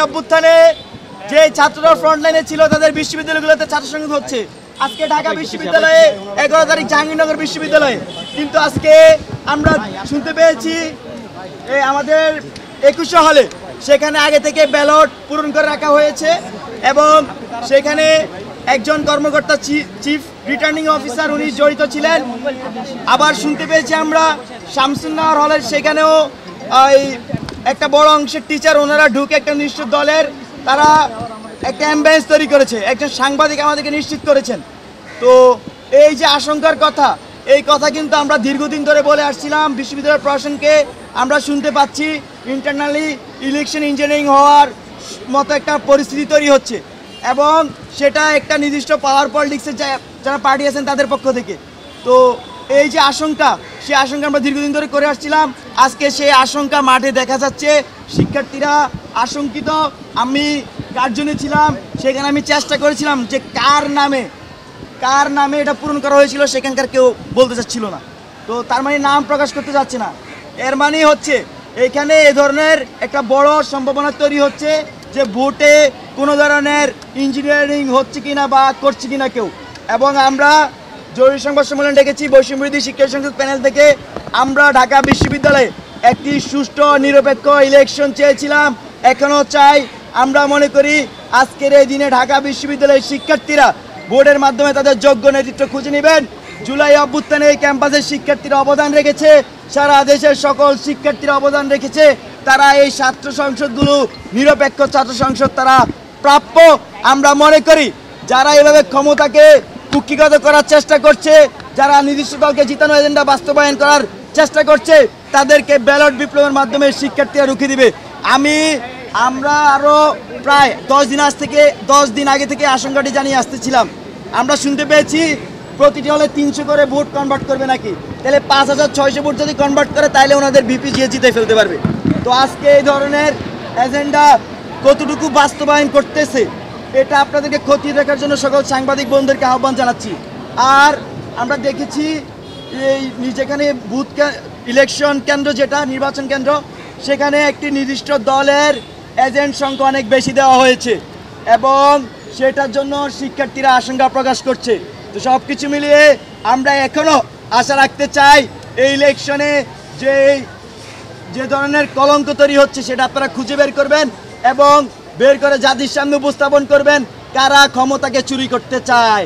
অভ্যুত্থানে যে ছাত্ররা ফ্রন্ট লাইনে ছিল তাদের বিশ্ববিদ্যালয়গুলোতে ছাত্র সংসদ হচ্ছে। আজকে ঢাকা বিশ্ববিদ্যালয়ে 11 তারিখ জাহাঙ্গীরনগর বিশ্ববিদ্যালয়ে, কিন্তু আজকে আমরা শুনতে পেয়েছি আমাদের 2100 হলে সেখানে আগে থেকে ব্যালট পূরণ করে রাখা হয়েছে এবং সেখানে একজন কর্মকর্তা চিফ রিটার্নিং অফিসার উনি জড়িত ছিলেন। আবার শুনতে পেয়েছি আমরা শামসুন্নাহর হলের সেখানেও একটা বড় অংশের টিচার ওনারা ঢুকে একটা নির্দিষ্ট দলের তারা একটা অ্যাম্বিয়েন্স তৈরি করেছে। একজন সাংবাদিক আমাদেরকে নিশ্চিত করেছেন। তো এই যে আশঙ্কার কথা, এই কথা কিন্তু আমরা দীর্ঘদিন ধরে বলে আসছিলাম বিশ্ববিদ্যালয় প্রশাসনকে। আমরা শুনতে পাচ্ছি ইন্টারনালি ইলেকশন ইঞ্জিনিয়ারিং হওয়ার মতো একটা পরিস্থিতি তৈরি হচ্ছে এবং সেটা একটা নির্দিষ্ট পাওয়ার পলিটিক্সের যারা পার্টি আছেন তাদের পক্ষ থেকে। তো এই যে আশঙ্কা, সেই আশঙ্কা আমরা দীর্ঘদিন ধরে করে আসছিলাম। আজকে সেই আশঙ্কা মাঠে দেখা যাচ্ছে। শিক্ষার্থীরা আশঙ্কিত। আমি কার্জনে ছিলাম, সেখানে আমি চেষ্টা করেছিলাম যে কার নামে এটা পূরণ করা হয়েছিল সেখানকার কেউ বলতে চাচ্ছিল না। তো তার মানে নাম প্রকাশ করতে যাচ্ছে না। এর মানে হচ্ছে এখানে এ ধরনের একটা বড় সম্ভাবনা তৈরি হচ্ছে যে ভোটে কোনো ধরনের ইঞ্জিনিয়ারিং হচ্ছে কিনা বা করছে কিনা কেউ। এবং আমরা জরুরি সংবাদ সম্মেলন ডেকেছি বৈষম্যবিরোধী শিক্ষা সংসদ প্যানেল থেকে। আমরা ঢাকা বিশ্ববিদ্যালয়ে একটি সুষ্ঠু নিরপেক্ষ ইলেকশন চেয়েছিলাম, এখনও চাই। আমরা মনে করি আজকের এই দিনে ঢাকা বিশ্ববিদ্যালয়ের শিক্ষার্থীরা ভোটের মাধ্যমে তাদের যোগ্য নেতৃত্ব খুঁজে নেবেন। জুলাই অভ্যুত্থানে এই ক্যাম্পাসের শিক্ষার্থীরা অবদান রেখেছে, সারা দেশের সকল শিক্ষার্থীরা অবদান রেখেছে। তারা এই ছাত্র সংসদগুলো নিরপেক্ষ ছাত্র সংসদ তারা প্রাপ্য। আমরা মনে করি যারা এভাবে ক্ষমতাকে কুক্ষিগত করার চেষ্টা করছে, যারা নির্দিষ্ট দলকে জিতানো এজেন্ডা বাস্তবায়ন করার চেষ্টা করছে, তাদেরকে ব্যালট বিপ্লবের মাধ্যমে শিক্ষার্থীরা রুখে দিবে। আমরা আরও প্রায় 10 দিন আগে থেকে আশঙ্কাটি জানিয়ে আসতেছিলাম। আমরা শুনতে পেয়েছি প্রতিটি হলে 300 করে ভোট কনভার্ট করবে নাকি। তাহলে 5600 ভোট যদি কনভার্ট করে তাহলে ওনাদের ভিপি জিতে ফেলতে পারবে। তো আজকে এই ধরনের এজেন্ডা কতটুকু বাস্তবায়ন করতেছে এটা আপনাদেরকে খতিয়ে দেখার জন্য সকল সাংবাদিক বন্ধুদেরকে আহ্বান জানাচ্ছি। আর আমরা দেখেছি এই যেখানে বুথ ইলেকশন কেন্দ্র, যেটা নির্বাচন কেন্দ্র, সেখানে একটি নির্দিষ্ট দলের এজেন্ট সংখ্যা অনেক বেশি দেওয়া হয়েছে এবং সেটার জন্য শিক্ষার্থীরা আশঙ্কা প্রকাশ করছে। তো সব কিছু মিলিয়ে আমরা এখনও আশা রাখতে চাই এই ইলেকশনে যে ধরনের কলঙ্ক তৈরি হচ্ছে সেটা আপনারা খুঁজে বের করবেন এবং বের করে জাতির সামনে উপস্থাপন করবেন কারা ক্ষমতাকে চুরি করতে চায়।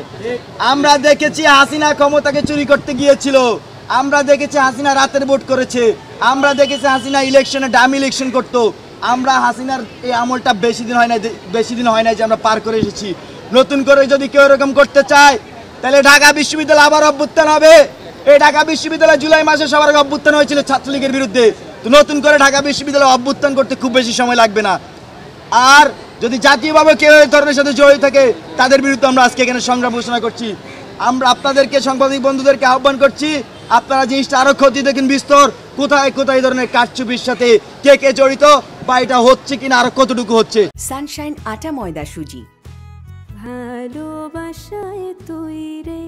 আমরা দেখেছি হাসিনা ক্ষমতাকে চুরি করতে গিয়েছিল, আমরা দেখেছি হাসিনা রাতের ভোট করেছে, আমরা দেখেছি হাসিনা ইলেকশনে ডামি ইলেকশন করতো। আমরা হাসিনার এই আমলটা বেশি দিন হয় না যে আমরা পার করে এসেছি। নতুন করে যদি কেউ এরকম করতে চায় তাহলে ঢাকা বিশ্ববিদ্যালয় আবার অভ্যুত্থান হবে। এই ঢাকা বিশ্ববিদ্যালয় জুলাই মাসে সবার আগে অভ্যুত্থান হয়েছিল ছাত্রলীগের বিরুদ্ধে। তো নতুন করে ঢাকা বিশ্ববিদ্যালয় অভ্যুত্থান করতে খুব বেশি সময় লাগবে না। আর যদি জাতীয়ভাবে কেউ এই ধরনের সাথে জড়িত থাকে তাদের বিরুদ্ধে আমরা আজকে এখানে সংগ্রাম ঘোষণা করছি। আমরা আপনাদেরকে সাংবাদিক বন্ধুদেরকে আহ্বান করছি, আপনারা জিনিসটা আরও খতিয়ে দেখেন বিস্তর, কোথায় কোথায় এই ধরনের কারচুপির সাথে কে জড়িত বা এটা হচ্ছে কিনা আরো কতটুকু হচ্ছে। সানশাইন আটা ময়দা সুজি, ভালোবাসায় তৈরি।